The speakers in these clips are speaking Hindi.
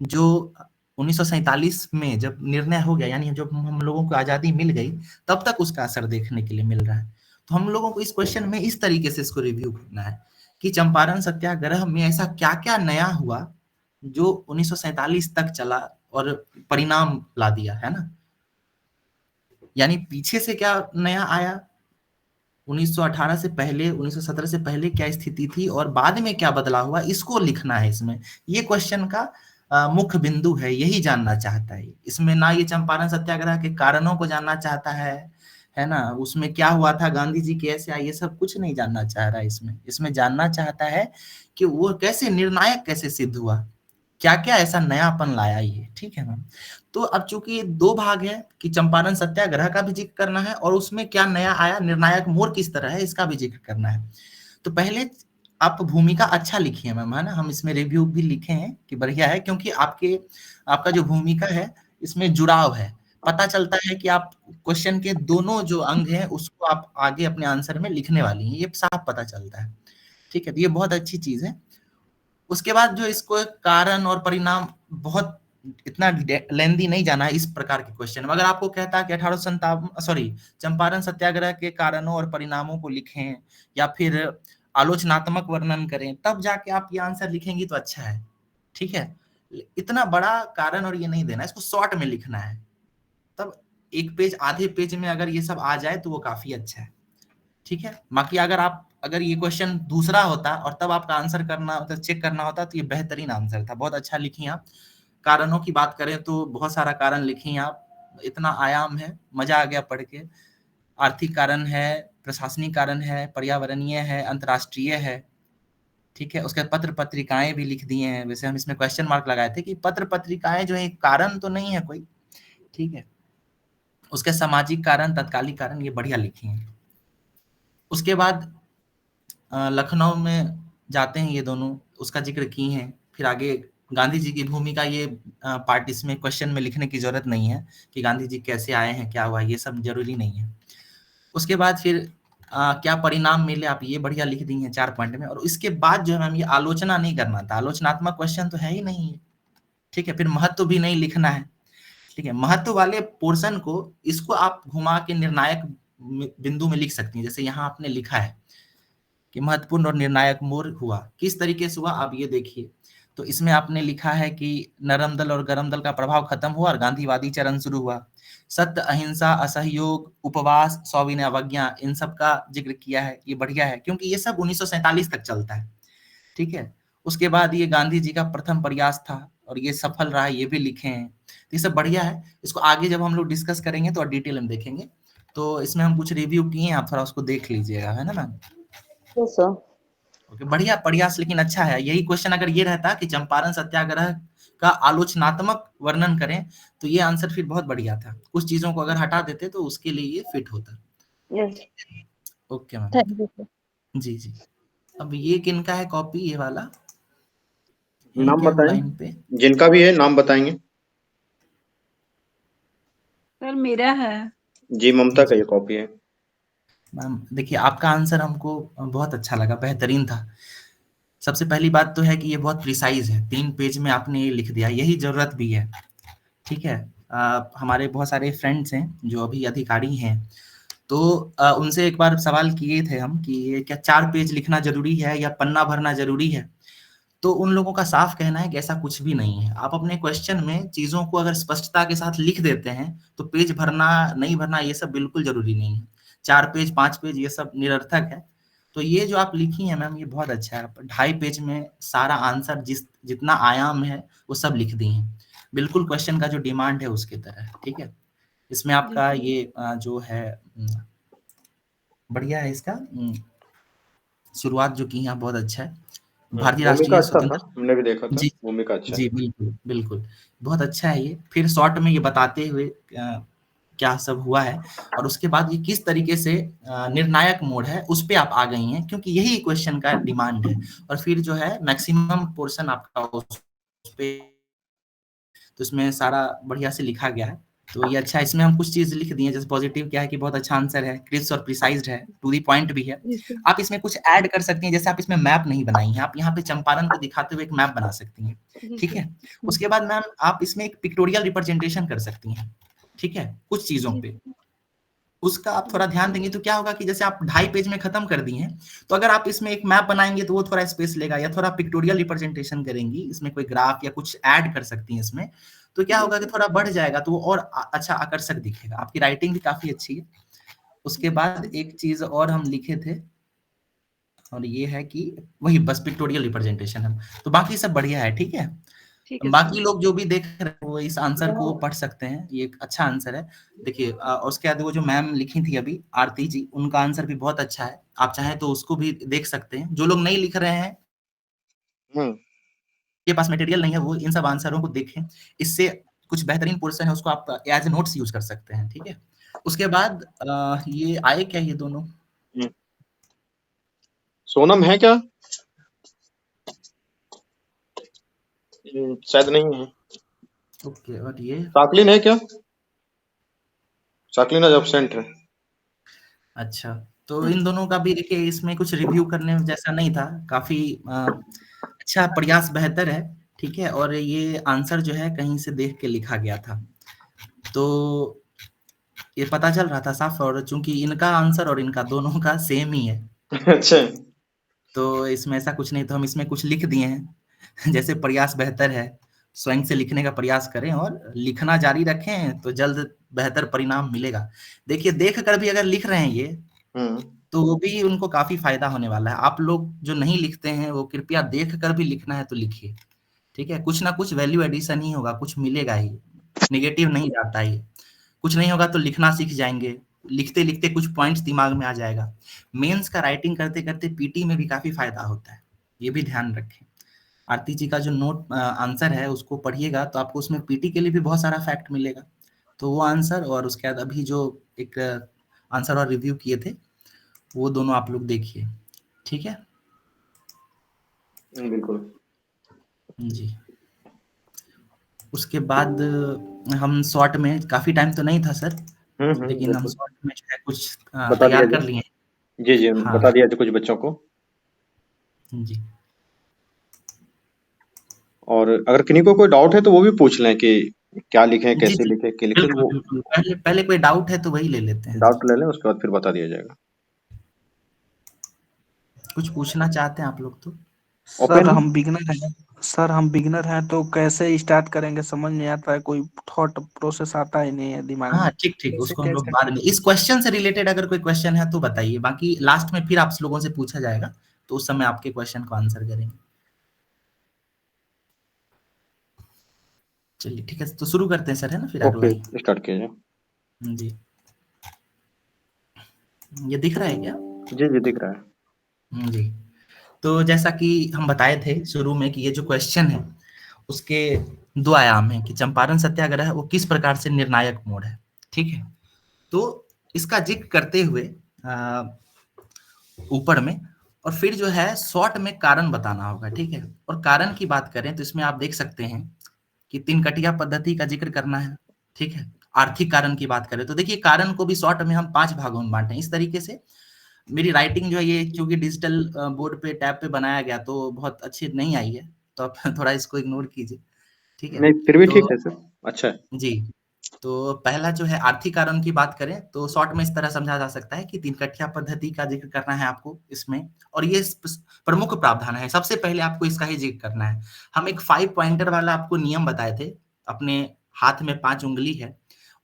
जो 1947 में जब निर्णय हो गया, यानी जब हम लोगों को आजादी मिल गई, तब तक उसका असर देखने के लिए मिल रहा है। तो हम लोगों को इस क्वेश्चन में इस तरीके से इसको रिव्यू करना है कि चंपारण सत्याग्रह में ऐसा क्या क्या नया हुआ जो 1947 तक चला और परिणाम ला दिया, है ना। यानी पीछे से क्या नया आया, 1918 से पहले, 1917 से पहले क्या स्थिति थी और बाद में क्या बदलाव हुआ, इसको लिखना है इसमें। ये क्वेश्चन का मुख्य बिंदु है, यही जानना चाहता है। इसमें ना ये चंपारण सत्याग्रह के कारणों को जानना चाहता है ना, उसमें क्या हुआ था, गांधी जी कैसे आए, ये सब कुछ नहीं जानना चाह रहा है इसमें। इसमें जानना चाहता है कि वो कैसे निर्णायक कैसे सिद्ध हुआ, क्या क्या ऐसा नयापन लाया ये, ठीक है ना। तो अब चूंकि दो भाग है कि चंपारण सत्याग्रह का भी जिक्र करना है और उसमें क्या नया आया, निर्णायक मोड़ किस तरह है, इसका भी जिक्र करना है। तो पहले आप भूमिका अच्छा लिखिए मैम, है ना। हम इसमें रिव्यू भी लिखे हैं कि बढ़िया है, क्योंकि आपका जो भूमिका है इसमें जुड़ाव है, पता चलता है कि आप क्वेश्चन के दोनों जो अंग हैं उसको आप आगे अपने आंसर में लिखने वाली हैं, ये साफ पता चलता है, ठीक है। तो ये बहुत अच्छी चीज है। उसके बाद जो इसको कारण और परिणाम, बहुत इतना लेंदी नहीं जाना है इस प्रकार के क्वेश्चन में। अगर आपको कहता है कि 1857 सॉरी चंपारण सत्याग्रह के कारणों और परिणामों को लिखें या फिर आलोचनात्मक वर्णन करें, तब जाके आप ये आंसर लिखेंगी तो अच्छा है, ठीक है। इतना बड़ा कारण और ये नहीं देना, इसको शॉर्ट में लिखना है। तब एक पेज आधे पेज में अगर ये सब आ जाए तो वो काफी अच्छा है, ठीक है। बाकी अगर ये क्वेश्चन दूसरा होता और तब आपका आंसर करना होता, चेक करना होता, तो ये बेहतरीन आंसर था, बहुत अच्छा लिखी आप। कारणों की बात करें तो बहुत सारा कारण लिखी आप, इतना आयाम है, मजा आ गया पढ़ के। आर्थिक कारण है, प्रशासनिक कारण है, पर्यावरणीय है, अंतर्राष्ट्रीय है, ठीक है। उसके पत्र पत्रिकाएं भी लिख दिए हैं। वैसे हम इसमें क्वेश्चन मार्क लगाए थे कि पत्र पत्रिकाएं जो है कारण तो नहीं है कोई, ठीक है। उसके सामाजिक कारण, तत्कालिक कारण, ये बढ़िया लिखी हैं। उसके बाद लखनऊ में जाते हैं ये दोनों, उसका जिक्र की हैं। फिर आगे गांधी जी की भूमिका, ये पार्ट इसमें क्वेश्चन में लिखने की जरूरत नहीं है कि गांधी जी कैसे आए हैं, क्या हुआ, ये सब जरूरी नहीं है। उसके बाद फिर क्या परिणाम मिले, आप ये बढ़िया लिख दी हैं 4 पॉइंट में। और इसके बाद जो है मैम, ये आलोचना नहीं करना था, आलोचनात्मक क्वेश्चन तो है ही नहीं है, ठीक है। फिर महत्व भी नहीं लिखना है, ठीक है। महत्व वाले पोर्शन को, इसको आप घुमा के निर्णायक बिंदु में लिख सकती हैं। जैसे यहाँ आपने लिखा है कि महत्वपूर्ण और निर्णायक मोड़ हुआ, किस तरीके से हुआ आप ये देखिए। तो इसमें आपने लिखा है कि नरम दल और गरम दल का प्रभाव खत्म हुआ और गांधीवादी चरण शुरू हुआ। सत्य, अहिंसा, असहयोग, उपवास, सविनय अवज्ञा, इन सब का जिक्र किया है, ये बढ़िया है क्योंकि ये सब 1947 तक चलता है, ठीक है। उसके बाद ये गांधी जी का प्रथम प्रयास था और ये सफल रहा, ये भी लिखे हैं। तो ये सब बढ़िया है। इसको आगे जब हम लोग डिस्कस करेंगे तो डिटेल में देखेंगे। तो इसमें हम कुछ रिव्यू किए हैं, आप थोड़ा उसको देख लीजिएगा, है ना मैम। Yes sir. ओके, बढ़िया प्रयास, लेकिन अच्छा है। यही क्वेश्चन अगर ये रहता कि चंपारण सत्याग्रह का आलोचनात्मक वर्णन करें, तो ये आंसर फिर बहुत बढ़िया था। कुछ चीजों को अगर हटा देते तो उसके लिए ये फिट होता। Yes, okay ma'am. Thank you sir. जी जी। अब ये किनका है कॉपी, ये वाला है नाम क्या बताएं, ऑनलाइन पे? जिनका भी है नाम बताएंगे। सर मेरा है। जी, ममता जी का जी ये कॉपी है। मैम, देखिए आपका आंसर हमको बहुत अच्छा लगा, बेहतरीन था। सबसे पहली बात तो है कि ये बहुत प्रिसाइज है, 3 पेज में आपने ये लिख दिया, यही जरूरत भी है, ठीक है। हमारे बहुत सारे फ्रेंड्स हैं जो अभी अधिकारी हैं, तो उनसे एक बार सवाल किए थे हम कि ये क्या 4 पेज लिखना जरूरी है या पन्ना भरना जरूरी है। तो उन लोगों का साफ कहना है कि ऐसा कुछ भी नहीं है। आप अपने क्वेश्चन में चीजों को अगर स्पष्टता के साथ लिख देते हैं तो पेज भरना नहीं भरना ये सब बिल्कुल जरूरी नहीं है। 4 पेज 5 पेज ये सब निरर्थक है। तो ये जो आप लिखी है मैम, ये बहुत अच्छा है। 2.5 पेज में सारा आंसर जितना आयाम है वो सब लिख दी है, बिल्कुल क्वेश्चन का जो डिमांड है उसके तरह, ठीक है। इसमें आपका ये जो है बढ़िया है। इसका शुरुआत जो की है बहुत अच्छा है। भारतीय भूमिका राष्ट्रीय अच्छा था, स्वतंत्र, हमने भी देखा था, जी भूमिका अच्छा जी, है। बिल्कुल बिल्कुल, बहुत अच्छा है ये। फिर शॉर्ट में ये बताते हुए क्या सब हुआ है और उसके बाद ये किस तरीके से निर्णायक मोड़ है उस पे आप आ गई हैं, क्योंकि यही क्वेश्चन का डिमांड है। और फिर जो है मैक्सिमम पोर्शन आपका उस पे, तो इसमें सारा बढ़िया से लिखा गया है। तो ये अच्छा है, इसमें हम कुछ चीज लिख दिए, जैसे पॉजिटिव क्या है कि बहुत अच्छा आंसर है, क्रिस्प और प्रिसाइज्ड है, टू दी पॉइंट भी है। जी सर। आप इसमें कुछ ऐड कर सकती हैं, जैसे आप इसमें मैप नहीं बनाई हैं, आप यहाँ पे चंपारण को दिखाते हुए एक मैप बना सकती हैं, जी ठीक सर। है। उसके बाद मैम आप इसमें एक पिक्टोरियल रिप्रेजेंटेशन कर सकती हैं, ठीक है, कुछ चीजों जी पे। उसका आप थोड़ा ध्यान देंगे तो क्या होगा कि जैसे आप 2.5 पेज में खत्म कर दी हैं, तो अगर आप इसमें एक मैप बनाएंगे तो वो थोड़ा स्पेस लेगा, या थोड़ा पिक्टोरियल रिप्रेजेंटेशन करेंगी, इसमें कोई ग्राफ या कुछ ऐड कर सकती हैं इसमें, तो क्या होगा कि थोड़ा बढ़ जाएगा, तो वो और अच्छा आकर्षक दिखेगा, आपकी राइटिंग भी काफी अच्छी है। उसके बाद एक चीज और हम लिखे थे, और ये है कि वही बस पिक्टोरियल रिप्रेजेंटेशन है, तो बाकी सब बढ़िया है, ठीक है। ठीक है बाकी सर। लोग जो भी देख रहे हैं वो इस आंसर को पढ़ सकते हैं, ये एक अच्छा आंसर है। देखिए और उसके बाद वो जो मैम लिखी थी अभी आरती जी, उनका आंसर भी बहुत अच्छा है, आप चाहें तो उसको भी देख सकते हैं। जो लोग नहीं लिख रहे हैं, के पास मटेरियल नहीं है, वो इन सब आंसरों को देखें, इससे कुछ बेहतरीन पोर्शन है उसको आप एज ए नोट्स यूज कर सकते हैं, ठीक है। उसके बाद ये आए क्या ये दोनों? सोनम है क्या? शायद नहीं है। ओके, और ये साकलिन है क्या? साकलिन आज एब्सेंट है। अच्छा, तो इन दोनों का भी देखिए, इसमें कुछ रिव्यू करने जैसा नहीं था, काफी अच्छा प्रयास बेहतर है, ठीक है। और ये आंसर जो है कहीं से देख के लिखा गया था, तो ये पता चल रहा था साफ, और चूंकि इनका आंसर और इनका दोनों का सेम ही है, अच्छा। तो इसमें ऐसा कुछ नहीं, तो हम इसमें कुछ लिख दिए हैं जैसे प्रयास बेहतर है, स्वयं से लिखने का प्रयास करें और लिखना जारी रखें, तो जल्द बेहतर परिणाम मिलेगा। देखिए देख कर भी अगर लिख रहे हैं ये, तो वो भी उनको काफी फायदा होने वाला है। आप लोग जो नहीं लिखते हैं वो कृपया देख कर भी लिखना है तो लिखिए, ठीक है। कुछ ना कुछ वैल्यू एडिशन ही होगा, कुछ मिलेगा ही, नेगेटिव नहीं जाता ही। कुछ नहीं होगा तो लिखना सीख जाएंगे, लिखते लिखते कुछ पॉइंट्स दिमाग में आ जाएगा। मेंस का राइटिंग करते करते पीटी में भी काफी फायदा होता है, ये भी ध्यान रखें। आरती जी का जो नोट आंसर है उसको पढ़िएगा, तो आपको उसमें पीटी के लिए भी बहुत सारा फैक्ट मिलेगा, तो वो आंसर और उसके बाद अभी जो एक आंसर और रिव्यू किए थे, वो दोनों आप लोग देखिए, ठीक है। बिल्कुल जी, उसके बाद हम शॉर्ट में, काफी टाइम तो नहीं था सर, लेकिन हम बिल्कुल शॉर्ट में जो है कुछ बता दिया तैयार कर जी। लिए हैं। जी जी हाँ बता दिया जी कुछ बच्चों को। जी और अगर किन्हीं को कोई डाउट है तो वो भी पूछ लें कि क्या लिखें, जी कैसे जी, लिखें, क्या लिखें, तो बिल्कुल वो बिल्कुल, पहले पहले कोई डाउट है तो वही ले लेते हैं जी। डाउट ले लें, उसके बाद फिर बता दिया जाएगा। कुछ पूछना चाहते हैं आप लोग तो? ओपन सर है। हम बिगनर हैं। सर हम बिगनर हैं तो कैसे स्टार्ट करेंगे, समझ नहीं आता है, कोई थॉट प्रोसेस आता ही नहीं है दिमाग हाँ में। ठीक ठीक, कैसे उसको हम लोग कैसे बाद में, इस क्वेश्चन से रिलेटेड अगर कोई क्वेश्चन है तो बताइए, बाकी लास्ट में फिर आप लोगों से पूछा जाएगा, तो उस समय आपके क्वेश्चन को आंसर करेंगे। चलिए ठीक है, तो शुरू करते हैं सर, है ना, फिर अगला ओके ही। स्टार्ट कीजिए। जी, ये दिख रहा है क्या? जी जी दिख रहा है। जी, तो जैसा कि हम बताए थे शुरू में कि ये जो क्वेश्चन है उसके दो आयाम हैं, कि चंपारण सत्याग्रह वो किस प्रकार से निर्णायक मोड़ है, ठीक है। तो इसका जिक्र करते हुए ऊपर में, और फिर जो है शॉर्ट में कारण बताना होगा, ठीक है। और कारण की बात करें तो इसमें आप देख सकते हैं कि तीन कटिया पद्धति का जिक्र करना है, ठीक है। आर्थिक कारण की बात करें तो देखिए, कारण को भी शॉर्ट में हम 5 भागों में बांटे, इस तरीके से। मेरी राइटिंग जो है ये क्योंकि डिजिटल बोर्ड पे टैब पे बनाया गया तो बहुत अच्छी नहीं आई है, तो आप थोड़ा इसको इग्नोर कीजिए, ठीक है। नहीं फिर भी ठीक तो है सर, अच्छा है। जी, तो पहला जो है आर्थिक कारण की बात करें तो शॉर्ट में इस तरह समझा जा सकता है कि तीन कठिया पद्धति का जिक्र करना है आपको इसमें, और ये प्रमुख प्रावधान है, सबसे पहले आपको इसका ही जिक्र करना है। हम एक 5 पॉइंटर वाला आपको नियम बताए थे, अपने हाथ में 5 उंगली है,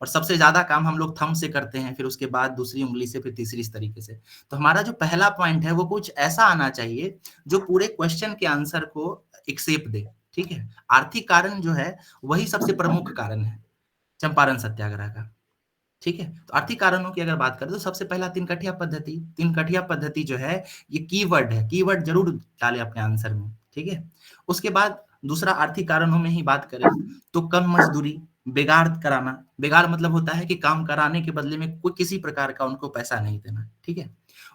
और सबसे ज्यादा काम हम लोग थंब से करते हैं, फिर उसके बाद दूसरी उंगली से, फिर तीसरी, इस तरीके से। तो हमारा जो पहला पॉइंट है वो कुछ ऐसा आना चाहिए जो पूरे क्वेश्चन के आंसर को एक शेप दे, ठीक है। आर्थिक कारण जो है वही सबसे प्रमुख कारण है चंपारण सत्याग्रह का, ठीक है। तो आर्थिक कारणों की अगर बात करें तो सबसे पहला तीन कठिया पद्धति, तीन कठिया पद्धति जो है ये कीवर्ड है, कीवर्ड जरूर डालें अपने आंसर में, ठीक है। उसके बाद दूसरा आर्थिक कारणों में ही बात करें तो कम मजदूरी, बेगार कराना, बेगार मतलब होता है कि काम कराने के बदले में कोई किसी प्रकार का उनको पैसा नहीं देना, ठीक है।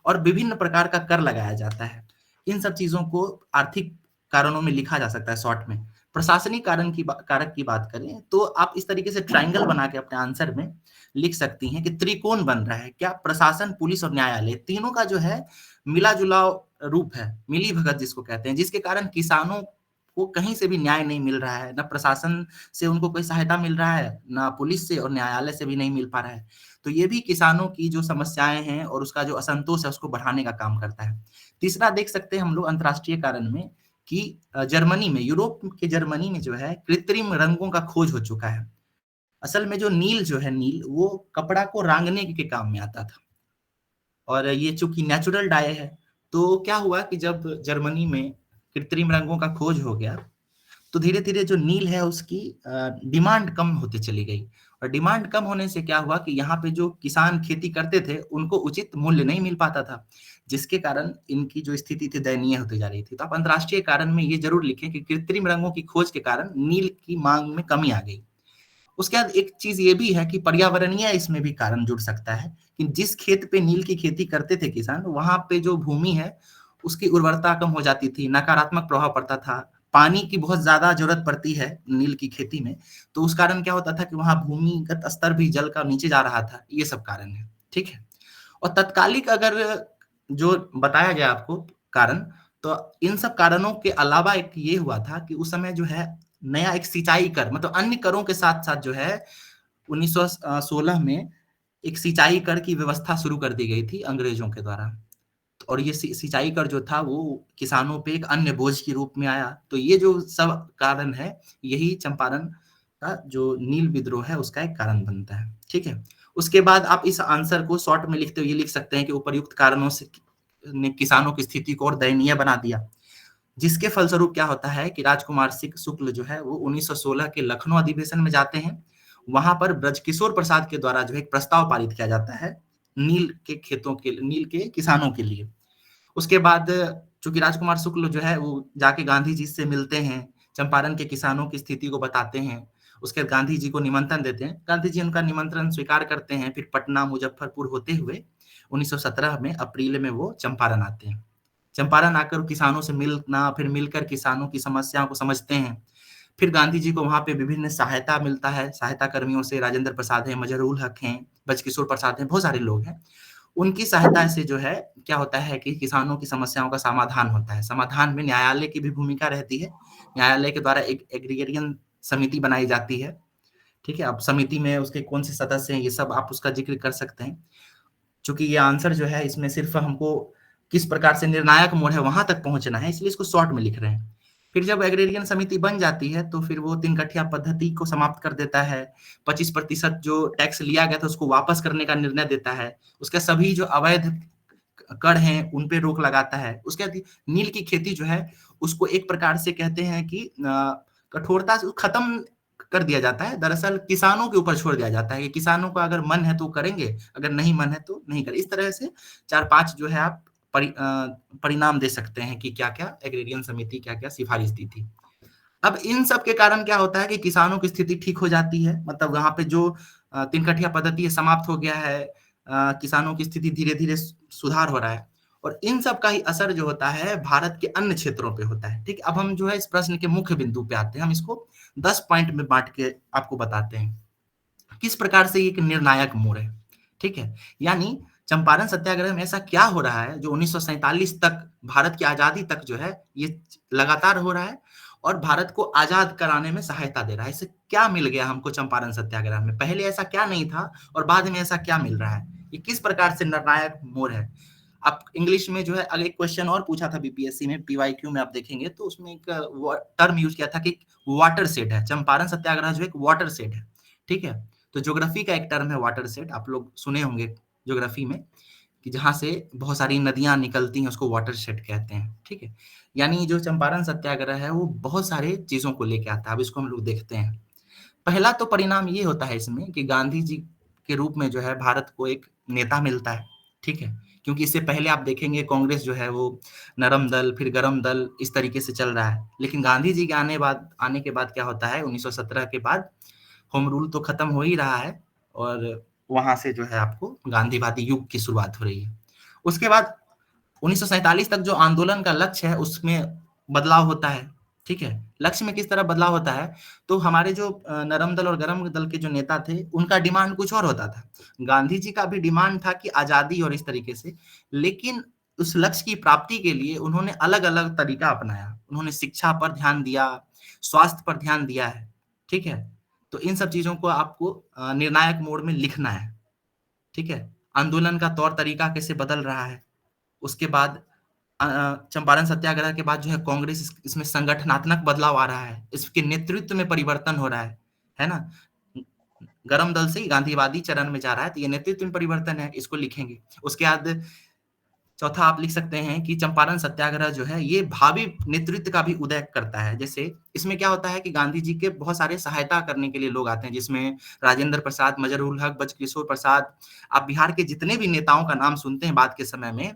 और विभिन्न प्रकार का कर लगाया जाता है, इन सब चीजों को आर्थिक कारणों में लिखा जा सकता है शॉर्ट में। प्रशासनिक कारक की बात करें तो आप इस तरीके से ट्रायंगल बना के अपने आंसर में लिख सकती हैं कि त्रिकोण बन रहा है। क्या प्रशासन, पुलिस और न्यायालय तीनों का जो है मिला जुला रूप है, मिली भगत जिसको कहते हैं, जिसके कारण किसानों को कहीं से भी न्याय नहीं मिल रहा है, ना प्रशासन से उनको कोई सहायता मिल रहा है, ना पुलिस से और न्यायालय से भी नहीं मिल पा रहा है। तो ये भी किसानों की जो समस्याएं हैं और उसका जो असंतोष है उसको बढ़ाने का काम करता है। तीसरा देख सकते हैं हम लोग अंतर्राष्ट्रीय कारण में कि जर्मनी में, यूरोप के जर्मनी में जो है कृत्रिम रंगों का खोज हो चुका है। असल में जो नील जो है, नील वो कपड़ा को रंगने के काम में आता था और ये चूंकि नेचुरल डाई है, तो क्या हुआ कि जब जर्मनी में कृत्रिम रंगों का खोज हो गया तो धीरे धीरे जो नील है उसकी डिमांड कम होती चली गई और डिमांड कम होने से क्या हुआ कि यहाँ पे जो किसान खेती करते थे उनको उचित मूल्य नहीं मिल पाता था, जिसके कारण इनकी जो स्थिति थी दयनीय होती जा रही थी। तो आप अंतर्राष्ट्रीय कारण में ये जरूर लिखें कि कृत्रिम रंगों की खोज के कारण नील की मांग में कमी आ गई। उसके बाद एक चीज ये भी है कि पर्यावरणीय इसमें भी कारण जुड़ सकता है कि जिस खेत पे नील की खेती करते थे किसान, वहां पे जो भूमि है उसकी उर्वरता कम हो जाती थी, नकारात्मक प्रभाव पड़ता था, पानी की बहुत ज्यादा जरूरत पड़ती है नील की खेती में, तो उस कारण क्या होता था कि वहां भूमिगत स्तर भी जल का नीचे जा रहा था। ये सब कारण है, ठीक है। और तत्कालिक अगर जो बताया गया आपको कारण, तो इन सब कारणों के अलावा एक ये हुआ था कि उस समय जो है नया एक सिंचाई कर, मतलब अन्य करों के साथ साथ जो है 1916 में एक सिंचाई कर की व्यवस्था शुरू कर दी गई थी अंग्रेजों के द्वारा और ये सिंचाई कर जो था वो किसानों पे एक अन्य बोझ के रूप में आया। तो ये जो सब कारण है, यही चंपारण का जो नील विद्रोह है उसका एक कारण बनता है, ठीक है। उसके बाद आप इस आंसर को शॉर्ट में लिखते हुए ये लिख सकते हैं कि उपर्युक्त कारणों से ने किसानों की स्थिति को और दयनीय बना दिया, जिसके फलस्वरूप क्या होता है कि राजकुमार सिंह शुक्ल जो है वो 1916 के लखनऊ अधिवेशन में जाते हैं। वहां पर ब्रजकिशोर प्रसाद के द्वारा जो है एक प्रस्ताव पारित किया जाता है नील के खेतों के, नील के किसानों के लिए। उसके बाद चूंकि राजकुमार शुक्ल जो है वो जाके गांधी जी से मिलते हैं, चंपारण के किसानों की स्थिति को बताते हैं, उसके बाद गांधी जी को निमंत्रण देते हैं, गांधी जी उनका निमंत्रण स्वीकार करते हैं, फिर पटना मुजफ्फरपुर होते हुए 1917 में अप्रैल में वो चंपारण आते हैं। चंपारण आकर किसानों से मिलना, फिर मिलकर किसानों की समस्याओं को समझते हैं। फिर गांधी जी को वहां पे विभिन्न सहायता मिलता है, सहायता कर्मियों से राजेंद्र प्रसाद है, मजरूल हक हैं, ब्रजकिशोर प्रसाद हैं, बहुत सारे लोग हैं। उनकी सहायता से जो है क्या होता है कि किसानों की समस्याओं का समाधान होता है। समाधान में न्यायालय की भी भूमिका रहती है। न्यायालय के द्वारा एक एग्रीगेरियन समिति बनाई जाती है, ठीक है। अब समिति में उसके कौन से सदस्य हैं ये सब आप उसका जिक्र कर सकते हैं। चूंकि ये आंसर जो है इसमें सिर्फ हमको किस प्रकार से निर्णायक मोड़ है वहां तक पहुंचना है, इसलिए इसको शॉर्ट में लिख रहे हैं। फिर जब एग्रेरियन समिति बन जाती है तो फिर वो 3 कठिया पद्धति को समाप्त कर देता है। 25% जो टैक्स लिया गया था उसको वापस करने का निर्णय देता है। उसके सभी जो अवैध कर हैं उन पे रोक लगाता है। उसके बाद नील की खेती जो है उसको एक प्रकार से कहते हैं कि कठोरता से खत्म कर दिया जाता है। दरअसल किसानों के ऊपर छोड़ दिया जाता है कि किसानों को अगर मन है तो करेंगे, अगर नहीं मन है तो नहीं करें। इस तरह से 4-5 जो है आप परिणाम दे सकते हैं कि क्या-क्या एग्रेरियन समिति क्या-क्या सिफारिश दी थी। अब इन सब के कारण क्या होता है कि किसानों की स्थिति ठीक हो जाती है, मतलब वहां पे जो 3 कठिया पद्धति समाप्त हो गया है, किसानों की स्थिति धीरे-धीरे सुधार हो रहा है और इन सब का ही असर जो होता है भारत के अन्य क्षेत्रों पे होता है, ठीक। अब हम जो है इस प्रश्न के मुख्य बिंदु पे आते हैं। हम इसको 10 पॉइंट में बांट के आपको बताते हैं किस प्रकार से ये एक निर्णायक मोड़ है, ठीक है। यानी चंपारण सत्याग्रह में ऐसा क्या हो रहा है जो 1947 तक, भारत की आजादी तक जो है ये लगातार हो रहा है और भारत को आजाद कराने में सहायता दे रहा है। इससे क्या मिल गया हमको चंपारण सत्याग्रह में, पहले ऐसा क्या नहीं था और बाद में ऐसा क्या मिल रहा है, ये किस प्रकार से निर्णायक मोड़ है। आप इंग्लिश में जो है अगर एक क्वेश्चन और पूछा था बीपीएससी में, पीवाईक्यू में आप देखेंगे तो उसमें एक टर्म यूज किया था कि वाटर सेड है। चंपारण सत्याग्रह जो एक वाटर सेड है, ठीक है। तो ज्योग्राफी का एक टर्म है वाटर सेड, आप लोग सुने होंगे ज्योग्राफी में कि जहां से बहुत सारी नदियां निकलती हैं उसको वाटर शेड कहते हैं, ठीक है। यानी जो चंपारण सत्याग्रह है वो बहुत सारे चीजों को लेके आता है। अब इसको हम लोग देखते हैं। पहला तो परिणाम ये होता है इसमें कि गांधी जी के रूप में जो है भारत को एक नेता मिलता है, ठीक है। क्योंकि इससे पहले आप देखेंगे कांग्रेस जो है वो नरम दल, फिर गरम दल, इस तरीके से चल रहा है। लेकिन गांधी जी के आने के बाद क्या होता है, 1917 के बाद होम रूल तो खत्म हो ही रहा है और वहां से जो है आपको गांधीवादी युग की शुरुआत हो रही है। उसके बाद 1947 तक जो आंदोलन का लक्ष्य है उसमें बदलाव होता है। ठीक है, लक्ष्य में किस तरह बदलाव होता है, तो हमारे जो नरम दल और गरम दल के जो नेता थे, उनका डिमांड कुछ और होता था। गांधी जी का भी डिमांड था कि आजादी और इस तरीके से, लेकिन उस लक्ष्य की प्राप्ति के लिए उन्होंने अलग-अलग तरीका अपनाया। उन्होंने शिक्षा पर ध्यान दिया, स्वास्थ्य पर ध्यान दिया है, ठीक है? तो इन सब चीज़ों को आपको निर्णायक मोड में लिखना है, ठीक है? आंदोलन का तौर तरीका कैसे बदल रहा है, उसके बाद चंपारण सत्याग्रह के बाद जो है कांग्रेस इसमें संगठनात्मक बदलाव आ रहा है, इसके नेतृत्व में परिवर्तन हो रहा है ना? गरम दल से गांधीवादी चरण में जा रहा है, तो ये नेतृत्व में परिवर्तन है, इसको लिखेंगे। उसके बाद चौथा आप लिख सकते हैं कि चंपारण सत्याग्रह जो है ये भावी नेतृत्व का भी उदय करता है। जैसे इसमें क्या होता है कि गांधी जी के बहुत सारे सहायता करने के लिए लोग आते हैं, जिसमें राजेंद्र प्रसाद, मजरूल हक, बजकिशोर प्रसाद, आप बिहार के जितने भी नेताओं का नाम सुनते हैं बाद के समय में,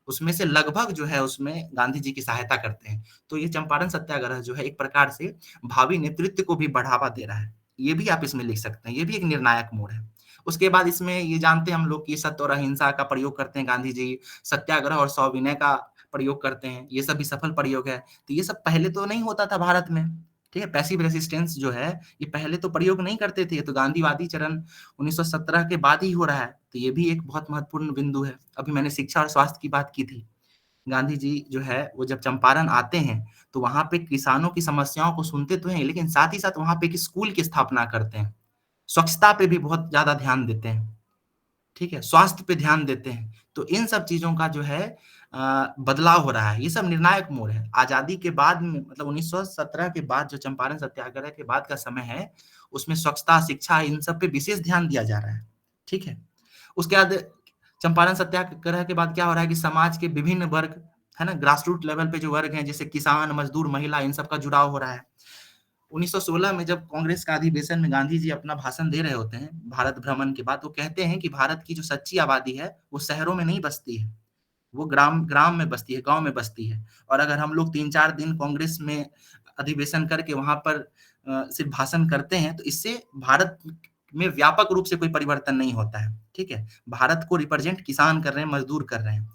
उसमें से लगभग जो है उसमें गांधी जी की सहायता करते हैं। तो ये चंपारण सत्याग्रह जो है एक प्रकार से भावी नेतृत्व को भी बढ़ावा दे रहा है। ये भी आप इसमें लिख सकते हैं, ये भी एक निर्णायक मोड़ है। उसके बाद इसमें ये जानते हैं हम लोग कि सत्य और अहिंसा का प्रयोग करते हैं गांधी जी, सत्याग्रह और सविनय का प्रयोग करते हैं, ये सब भी सफल प्रयोग है। तो ये सब पहले तो नहीं होता था भारत में, ठीक है? पैसिव रेजिस्टेंस जो है, ये पहले तो प्रयोग नहीं करते थे, तो गांधीवादी चरण 1917 के बाद ही हो रहा है, तो ये भी एक बहुत महत्वपूर्ण बिंदु है। अभी मैंने शिक्षा और स्वास्थ्य की बात की थी। गांधी जी जो है वो जब चंपारण आते हैं, तो वहाँ पे किसानों की समस्याओं को सुनते तो हैं, लेकिन साथ ही साथ वहाँ पे एक स्कूल की स्थापना करते हैं। स्वच्छता पे भी बहुत ज़्यादा ध्यान देते हैं, ठीक है? स्वास्थ्य पे ध्यान देते हैं। तो इन सब चीज़ों का जो है बदलाव हो रहा है, ये सब निर्णायक मोड़ है। आज़ादी के बाद में मतलब 1917 के बाद जो चंपारण सत्याग्रह के बाद का समय है, उसमें स्वच्छता, शिक्षा इन सब पे विशेष ध्यान दिया जा रहा है, ठीक है? उसके बाद चंपारण सत्याग्रह के बाद क्या हो रहा है कि समाज के विभिन्न वर्ग, है ना? ग्रास रूट लेवल पे जो वर्ग हैं, जैसे किसान, मजदूर, महिला, इन सब का जुड़ाव हो रहा है। 1916 में जब कांग्रेस का अधिवेशन में गांधी जी अपना भाषण दे रहे होते हैं भारत भ्रमण के बाद, वो कहते हैं कि भारत की जो सच्ची आबादी है वो शहरों में नहीं बसती है, वो ग्राम ग्राम में बसती है, गांव में बसती है। और अगर हम लोग 3-4 दिन कांग्रेस में अधिवेशन करके वहां पर सिर्फ भाषण करते हैं, तो इससे भारत में व्यापक रूप से कोई परिवर्तन नहीं होता है, ठीक है? भारत को रिप्रेजेंट किसान कर रहे हैं, मजदूर कर रहे हैं।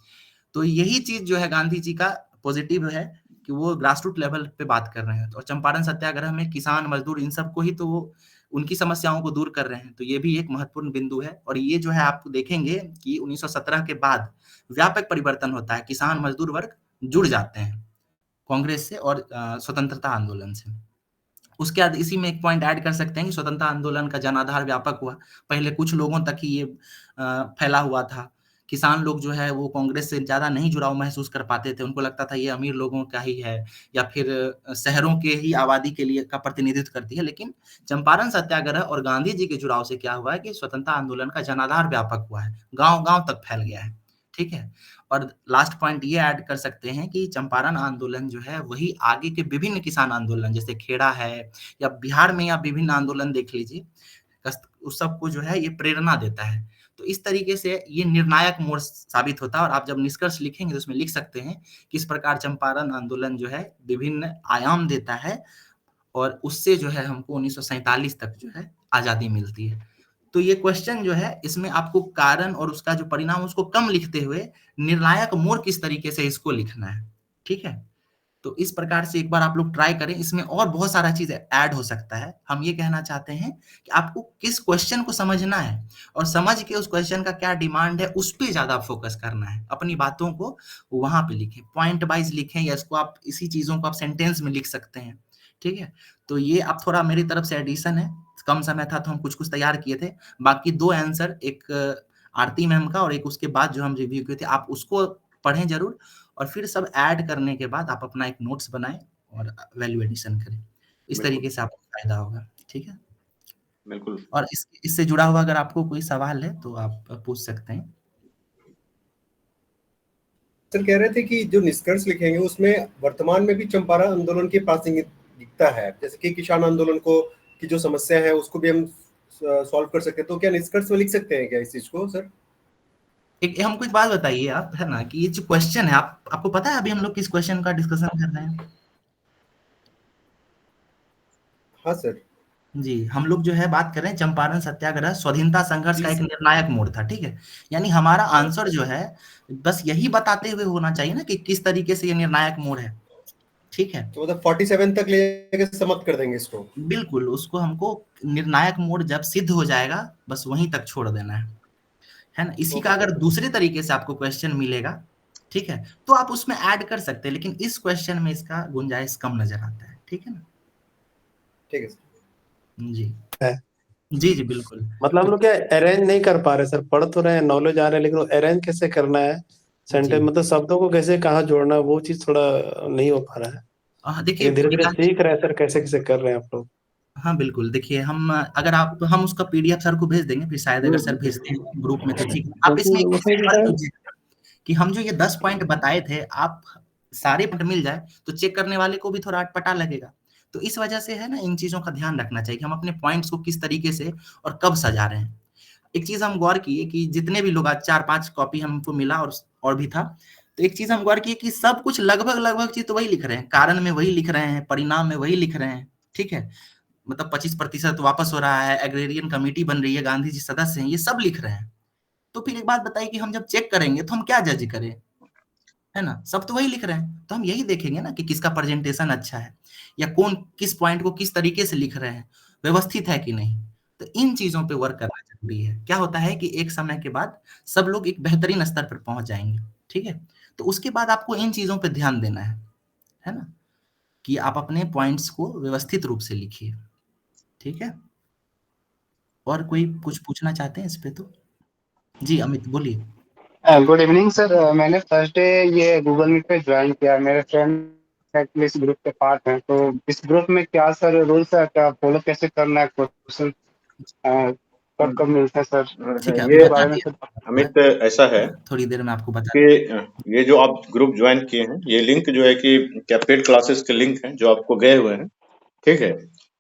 तो यही चीज जो है गांधी जी का पॉजिटिव है कि वो ग्रास रूट लेवल पे बात कर रहे हैं। और चंपारण सत्याग्रह में किसान, मजदूर इन सबको ही तो वो उनकी समस्याओं को दूर कर रहे हैं। तो ये भी एक महत्वपूर्ण बिंदु है। और ये जो है आप देखेंगे कि 1917 के बाद व्यापक परिवर्तन होता है, किसान, मजदूर वर्ग जुड़ जाते हैं कांग्रेस से और स्वतंत्रता आंदोलन से। उसके बाद इसी में एक पॉइंट ऐड कर सकते हैं कि स्वतंत्रता आंदोलन का जनाधार व्यापक हुआ। पहले कुछ लोगों तक ही ये फैला हुआ था। किसान लोग जो है वो कांग्रेस से ज़्यादा नहीं जुड़ाव महसूस कर पाते थे। उनको लगता था ये अमीर लोगों का ही है या फिर शहरों के ही आबादी के लिए का प्रतिनिधित्व करती है। लेकिन चंपारण सत्याग्रह और गांधी जी के जुड़ाव से क्या हुआ है कि स्वतंत्रता आंदोलन का जनाधार व्यापक हुआ है, गाँव-गाँव तक फैल गया है, ठीक है? और लास्ट पॉइंट ये ऐड कर सकते हैं कि चंपारण आंदोलन जो है वही आगे के विभिन्न किसान आंदोलन जैसे खेड़ा है या बिहार में या विभिन्न आंदोलन देख लीजिए, उस सबको जो है ये प्रेरणा देता है। तो इस तरीके से ये निर्णायक मोड़ साबित होता है। और आप जब निष्कर्ष लिखेंगे तो उसमें लिख सकते हैं किस प्रकार चंपारण आंदोलन जो है विभिन्न आयाम देता है और उससे जो है हमको 1947 तक जो है आजादी मिलती है। तो ये क्वेश्चन जो है इसमें आपको कारण और उसका जो परिणाम उसको कम लिखते हुए निर्णायक मोड़ किस तरीके से इसको लिखना है, ठीक है? तो इस प्रकार से एक बार आप लोग ट्राई करें। इसमें और बहुत सारा चीज ऐड हो सकता है। हम ये कहना चाहते हैं कि आपको किस क्वेश्चन को समझना है और समझ के उस क्वेश्चन का क्या डिमांड है उस पे ज्यादा फोकस करना है। अपनी बातों को वहां पे लिखें, पॉइंट वाइज लिखें या इसको आप इसी चीजों को आप सेंटेंस में लिख सकते हैं, ठीक है? तो ये आप थोड़ा मेरी तरफ से एडिशन है, कम समय था तो हम कुछ तैयार किए थे। बाकी 2 आंसर, एक आरती मैम का और एक उसके बाद जो हम रिव्यू किए थे, आप उसको पढ़ें जरूर और फिर सब ऐड करने के बाद आप अपना एक नोट्स बनाएं और वैल्यू एडिशन करें। इस तरीके से आपको फायदा होगा, ठीक है? बिल्कुल। और इससे जुड़ा हुआ अगर आपको कोई सवाल है तो आप पूछ सकते हैं। सर कह रहे थे कि जो निष्कर्ष लिखेंगे उसमें वर्तमान में भी चंपारण आंदोलन की प्रासंगिकता है, जैसे कि किसान आंदोलन को की जो समस्या है उसको भी हम सॉल्व कर सकते हैं। तो क्या निष्कर्ष में लिख सकते हैं क्या इस चीज को सर? एक हमको एक बात बताइए आप, है ना, कि ये जो क्वेश्चन है आपको पता है अभी हम लोग किस क्वेश्चन का डिस्कशन कर रहे हैं? हाँ सर जी, हम लोग जो है बात कर रहे हैं चंपारण सत्याग्रह स्वाधीनता संघर्ष का एक निर्णायक मोड़ था, ठीक है? यानी हमारा आंसर जो है बस यही बताते हुए होना चाहिए ना कि किस तरीके से ये निर्णायक मोड़ है, ठीक है। तो मतलब 47 तक ले जाके समाप्त कर देंगे इसको। बिल्कुल, उसको हमको निर्णायक मोड जब सिद्ध हो जाएगा बस वहीं तक छोड़ देना है ना। इसी का अगर दूसरे तरीके से आपको क्वेश्चन मिलेगा, ठीक है, तो आप उसमें ऐड कर सकते हैं, लेकिन इस क्वेश्चन में इसका गुंजाइश कम नजर आता है, ठीक है ना। ठीक है सर। जी है। जी जी बिल्कुल। मतलब हम लोग क्या अरेंज नहीं कर पा रहे सर, पढ़ तो रहे हैं, नॉलेज आ रहा है, लेकिन अरेंज कैसे करना है सेंटेंस, मतलब शब्दों को कैसे कहाँ जोड़ना है, वो चीज थोड़ा नहीं हो पा रहा है। देखिए धीरे धीरे सीख रहे हैं सर, कैसे कैसे कर रहे हैं आप लोग। हाँ बिल्कुल, देखिए हम उसका पीडीएफ सर को भेज देंगे, फिर शायद अगर सर भेजते हैं ग्रुप में तो ठीक है। आप इसमें एक चीज़ और कीजिए कि हम जो ये 10 पॉइंट बताए थे, आप सारे पॉइंट मिल जाए तो चेक करने वाले को भी थोड़ा अटपटा लगेगा। तो इस वजह से है ना, इन चीजों का ध्यान रखना चाहिए कि हम अपने पॉइंट्स को किस तरीके से और कब सजा रहे हैं। एक चीज हम गौर किए कि जितने भी लोग आज 4-5 कॉपी हमको मिला और भी था, तो एक चीज हम गौर किए कि सब कुछ लगभग चीज तो वही लिख रहे हैं, कारण में वही लिख रहे हैं, परिणाम में वही लिख रहे हैं, ठीक है। मतलब 25% वापस हो रहा है, एग्रेरियन कमेटी बन रही है, गांधी जी सदस्य हैं, ये सब लिख रहे हैं। तो फिर एक बात बताइए कि हम जब चेक करेंगे तो हम क्या जज करें, है ना। सब तो वही लिख रहे हैं, तो हम यही देखेंगे ना कि किसका प्रेजेंटेशन अच्छा है, या कौन किस पॉइंट को किस तरीके से लिख रहे हैं, व्यवस्थित है कि नहीं। तो इन चीजों पे वर्क करना जरूरी है। क्या होता है कि एक समय के बाद सब लोग एक बेहतरीन स्तर पर पहुंच जाएंगे, ठीक है। तो उसके बाद आपको इन चीजों पे ध्यान देना है ना, कि आप अपने पॉइंट्स को व्यवस्थित रूप से लिखिए, ठीक है। और कोई कुछ पूछना चाहते हैं इस पे तो? जी अमित बोलिए। Good evening sir. मैंने फर्स्ट डे ये गूगल मीट पे ज्वाइन किया, मेरे फ्रेंड एक्चुअली इस ग्रुप के पार्ट हैं, तो इस ग्रुप में क्या सर रूल्स है, क्या फॉलो कैसे करना है, क्वेश्चन कब कब मिलता है सर, ठीक है, ये बता बारे में दिया सर। अमित ऐसा है थोड़ी देर में आपको बता कि ये जो आप ग्रुप ज्वाइन किए हैं, ये लिंक जो है कि क्या पेड क्लासेस के लिंक हैं जो आपको गए हुए हैं, ठीक है।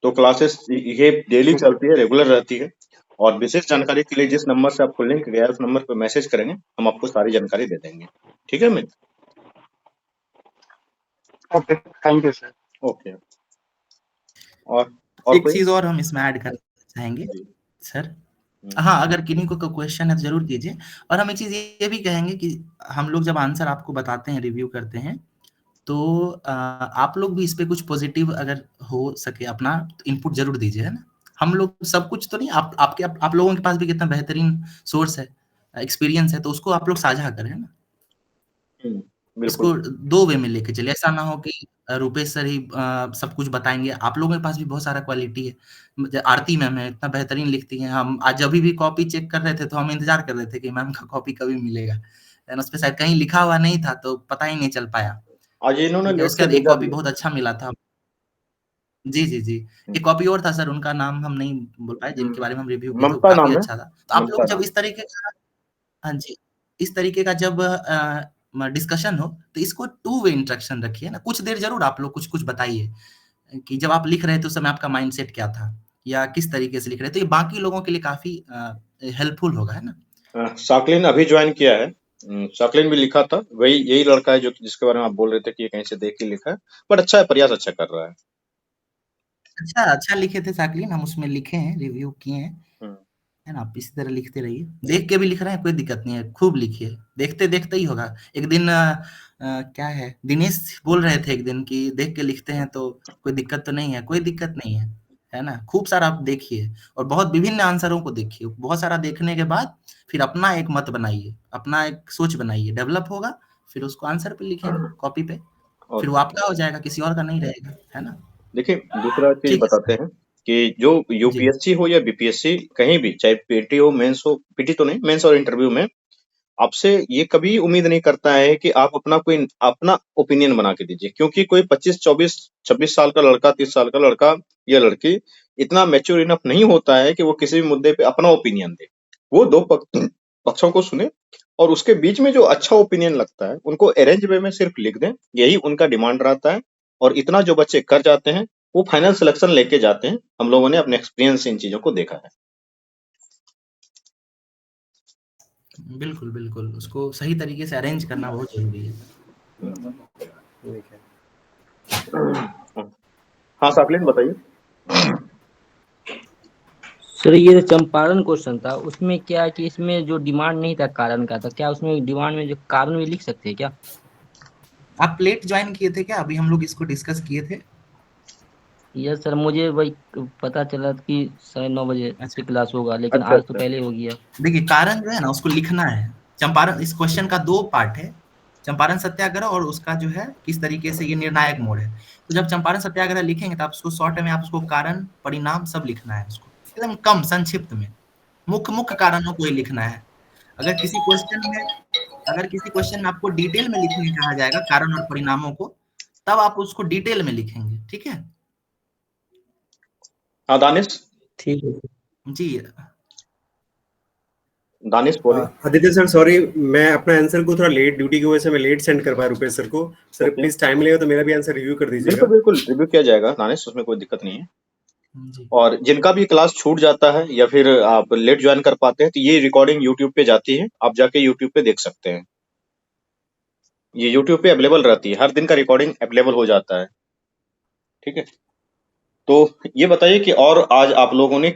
तो क्लासेस ये डेली चलती है, रेगुलर रहती है, और विशेष जानकारी के लिए जिस नंबर से आपको लिंक गया है उस नंबर पर मैसेज करेंगे, हम आपको सारी जानकारी दे देंगे, ठीक है Amit. Okay, thank you sir. Okay. और एक कोई चीज और हम इसमें ऐड करना चाहेंगे सर। हाँ, अगर किन्हीं को क्वेश्चन है तो जरूर कीजिए। और हम एक चीज ये भी कहेंगे कि हम लोग जब आंसर आपको बताते हैं, रिव्यू करते हैं, तो आप लोग भी इस पे कुछ पॉजिटिव अगर हो सके अपना इनपुट जरूर दीजिए, है ना। हम लोग सब कुछ तो नहीं, आप लोगों के पास भी कितना बेहतरीन सोर्स है, एक्सपीरियंस है, तो उसको आप लोग साझा करें, है ना। इसको बिल्कुल 2 वे में लेके चलिए। ऐसा ना हो कि रूपेश सर ही सब कुछ बताएंगे, आप लोगों के पास भी बहुत सारा क्वालिटी है। आरती मैम है, इतना बेहतरीन लिखती हैं। हम आज अभी भी कॉपी चेक कर रहे थे तो हम इंतजार कर रहे थे कि मैम का कॉपी कभी मिलेगा, एंड उस पे शायद कहीं लिखा हुआ नहीं था तो पता ही नहीं चल पाया, आज इन्होंने ठीक है। लेट उसके से बाद एक भेजा कॉपी भी बहुत अच्छा मिला था। जी जी जी, एक कॉपी और था सर, उनका नाम हम नहीं बोल पाए, जिनके बारे में हम रिव्यू किए थे, वो ममता काफी नाम है, अच्छा था। तो आप ममता लोग जब नाम। इस तरीके का, हाँ जी, इस तरीके का जब डिस्कशन हो तो इसको 2 वे इंटरेक्शन रखिए ना। कुछ देर जरूर आप लोग कुछ कुछ बताइए कि जब आप लिख रहे थे उस समय आपका माइंडसेट क्या था, या किस तरीके से लिख रहे थे। ये बाकी लोगों के लिए काफी हेल्पफुल होगा, है ना। साकलिन अभी ज्वाइन किया है। साकलिन भी लिखा था, वही यही लड़का है जो जिसके बारे में आप बोल रहे थे कि ये कहीं से देख के लिखा है, बट अच्छा है, प्रयास अच्छा कर रहा है। अच्छा लिखे थे साकलिन, हम उसमें लिखे हैं, रिव्यू किए हैं, है ना। आप इसी तरह लिखते रहिए, देख के भी लिख रहे हैं, कोई दिक्कत नहीं है, खूब लिखिए, देखते देखते ही होगा। एक दिन क्या है, दिनेश बोल रहे थे एक दिन कि देख के लिखते हैं तो कोई दिक्कत तो नहीं है, कोई दिक्कत नहीं है ना। खूब सारा आप देखिए और बहुत विभिन्न आंसरों को देखिए, बहुत सारा देखने के बाद फिर अपना एक मत बनाइए, अपना एक सोच बनाइए, डेवलप होगा, फिर उसको आंसर पे लिखेंगे कॉपी पे, फिर वो आपका हो जाएगा, किसी और का नहीं रहेगा, है ना। देखिए दूसरा चीज ठीक है बताते सर। हैं कि जो जी यूपीएससी हो या बीपीएससी, कहीं भी चाहे पीटी हो, मेंस हो, पीटी तो नहीं, मेंस और इंटरव्यू में आपसे ये कभी उम्मीद नहीं करता है कि आप अपना ओपिनियन बना के दीजिए, क्योंकि कोई 25, 24, 26 साल का लड़का, 30 साल का लड़का या लड़की इतना मैच्योर इनफ नहीं होता है कि वो किसी भी मुद्दे पे अपना ओपिनियन दे। वो दो पक्षों को सुने और उसके बीच में जो अच्छा ओपिनियन लगता है उनको अरेंज वे में सिर्फ लिख दें, यही उनका डिमांड रहता है। और इतना जो बच्चे कर जाते हैं वो फाइनल सिलेक्शन लेके जाते हैं, हम लोगों ने अपने एक्सपीरियंस से इन चीजों को देखा है। बिल्कुल बिल्कुल, उसको सही तरीके से अरेंज करना बहुत जरूरी है। हाँ साकलिन बताइए। सर ये जो चंपारण क्वेश्चन था उसमें क्या है कि इसमें जो डिमांड नहीं था कारण का, था क्या उसमें डिमांड में जो कारण भी लिख सकते हैं क्या? आप लेट ज्वाइन किए थे क्या? अभी हम लोग इसको डिस्कस किए थे। यस सर, मुझे वही पता चला कि 9:30 बजे अच्छा से क्लास होगा, लेकिन अच्छा आज तो अच्छा पहले हो गया। देखिए, कारण जो है ना उसको लिखना है। चंपारण, इस क्वेश्चन का 2 पार्ट है, चंपारण सत्याग्रह और उसका जो है किस तरीके से ये निर्णायक मोड़ है। तो जब चंपारण सत्याग्रह लिखेंगे तो आप उसको शॉर्ट में आप उसको कारण, परिणाम सब लिखना है उसको, एकदम कम संक्षिप्त में, मुख्य कारणों को ही लिखना है। अगर किसी क्वेश्चन में आपको डिटेल में लिखने कहा जाएगा कारण और परिणामों को, तब आप उसको डिटेल में लिखेंगे, ठीक है? हाँ दानिश, ठीक है सर। जी दानिश बोलिए। आदित्य सर सॉरी, मैं अपना आंसर को थोड़ा लेट, ड्यूटी की वजह से मैं लेट सेंड कर पाया रुपेश सर को। सर ओके, प्लीज टाइम लगेगा तो मेरा भी आंसर रिव्यू कर दीजिएगा। बिल्कुल बिल्कुल रिव्यू किया जाएगा दानिश, उसमें कोई दिक्कत नहीं है। जी और जिनका भी क्लास छूट जाता है या फिर आप लेट ज्वाइन कर पाते हैं तो ये रिकॉर्डिंग यूट्यूब पे जाती है, आप जाके यूट्यूब पे देख सकते हैं। ये यूट्यूब पे अवेलेबल रहती है, हर दिन का रिकॉर्डिंग अवेलेबल हो जाता है। ठीक है, तो ये बताइए कि और आज आप लोगों ने